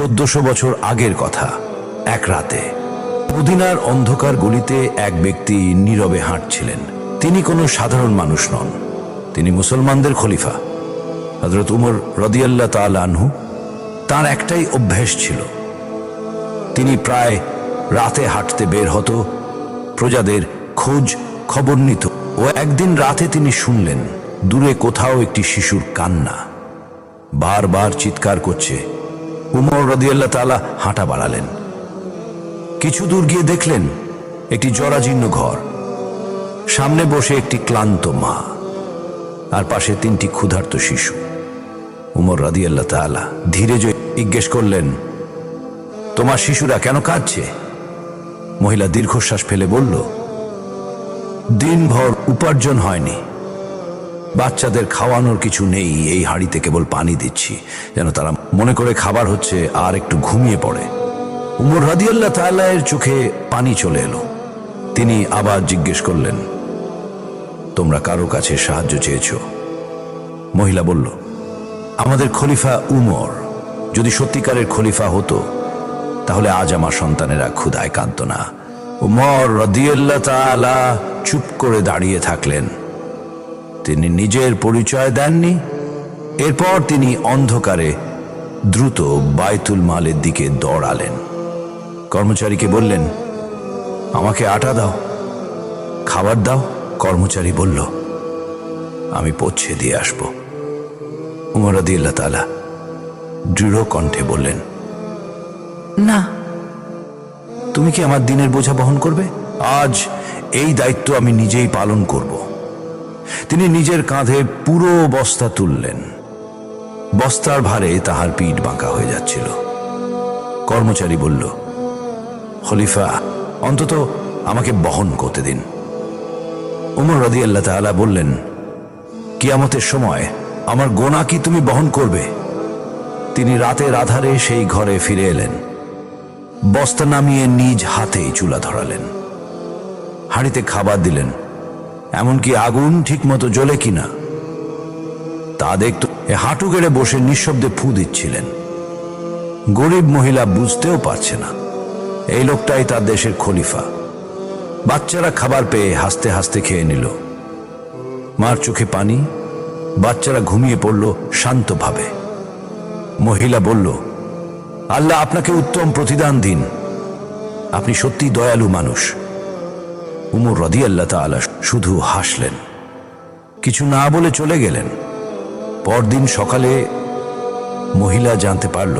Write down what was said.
1400 বছর আগের কথা। এক রাতে মদিনার অন্ধকার গলিতে এক ব্যক্তি নীরবে হাঁটছিলেন। তিনি কোনো সাধারণ মানুষ নন, তিনি মুসলমানদের খলিফা হযরত উমর রাদিয়াল্লাহু তাআলা আনহু। তার একটাই অভ্যাস ছিল, তিনি প্রায় রাতে হাঁটতে বের হতো, প্রজাদের খোঁজ খবর নিত। ও একদিন রাতে তিনি শুনলেন দূরে কোথাও একটি শিশুর কান্না, বারবার চিৎকার করছে। উমর রাদিয়াল্লাহু তাআলা হাঁটা বাড়ালেন। কিছু দূর গিয়ে দেখলেন একটি জরাজীর্ণ ঘর, সামনে বসে একটি ক্লান্ত মা, আর পাশে 3টি ক্ষুধার্ত শিশু। উমর রাদিয়াল্লাহু তাআলা ধীরে জিজ্ঞেস করলেন, তোমার শিশুরা কেন কাঁদছে? মহিলা দীর্ঘশ্বাস ফেলে বলল, দিনভর উপার্জন হয়নি, বাচ্চাদের খাওয়ানোর কিছু নেই, এই হাঁড়িতে কেবল পানি দিচ্ছি যেন তারা মনে করে খাবার হচ্ছে আর একটু ঘুমিয়ে পড়ে। উমর রাদিয়াল্লাহু তাআলা এর চোখে পানি চলে এলো। তিনি আবার জিজ্ঞেস করলেন, তোমরা কারো কাছে সাহায্য চেয়েছ? মহিলা বলল, আমাদের খলিফা উমর যদি সত্যিকারের খলিফা হতো তাহলে আজ আমার সন্তানেরা ক্ষুধায় কাঁদত না। উমর রাদিয়াল্লাহু তাআলা চুপ করে দাঁড়িয়ে থাকলেন। তিনি নিজের পরিচয় দেননি। এরপর তিনি অন্ধকারে দ্রুত বাইতুল মালের দিকে দৌড়ালেন। কর্মচারীকে বললেন, আমাকে আটা দাও, খাবার দাও। কর্মচারী বলল, আমি পৌঁছে দিয়ে আসব। উমর রাদিয়াল্লাহু তাআলা দৃঢ় কণ্ঠে বললেন, না, তুমি কি আমার দিনের বোঝা বহন করবে? আজ এই দায়িত্ব আমি নিজেই পালন করব। তিনি নিজের কাঁধে পুরো বস্তা তুললেন। বস্তার ভারে তাহার পিঠ বাঁকা হয়ে যাচ্ছিল। কর্মচারী বলল, খলিফা, অন্তত আমাকে বহন করতে দিন। উমর রাদিয়াল্লাহু তাআলা বললেন, কিয়ামতের সময় আমার গোনা কি তুমি বহন করবে? তিনি রাতের আধারে সেই ঘরে ফিরে এলেন, বস্তা নামিয়ে নিজ হাতেই চুলা ধরালেন, হাঁড়িতে খাবার দিলেন, এমনকি আগুন ঠিক মতো জ্বলে কিনা তা দেখত। হাঁটু গেড়ে বসে নিঃশব্দে ফু দিচ্ছিলেন। গরিব মহিলা বুঝতেও পারছে না এই লোকটাই তার দেশের খলিফা। বাচ্চারা খাবার পেয়ে হাসতে হাসতে খেয়ে নিল। মার চোখে পানি, বাচ্চারা ঘুমিয়ে পড়ল শান্তভাবে। মহিলা বলল, আল্লাহ আপনাকে উত্তম প্রতিদান দিন, আপনি সত্যি দয়ালু মানুষ। উমর রাদিয়াল্লাহু তাআলা শুধু হাসলেন, কিছু না বলে চলে গেলেন। পরদিন সকালে মহিলা জানতে পারল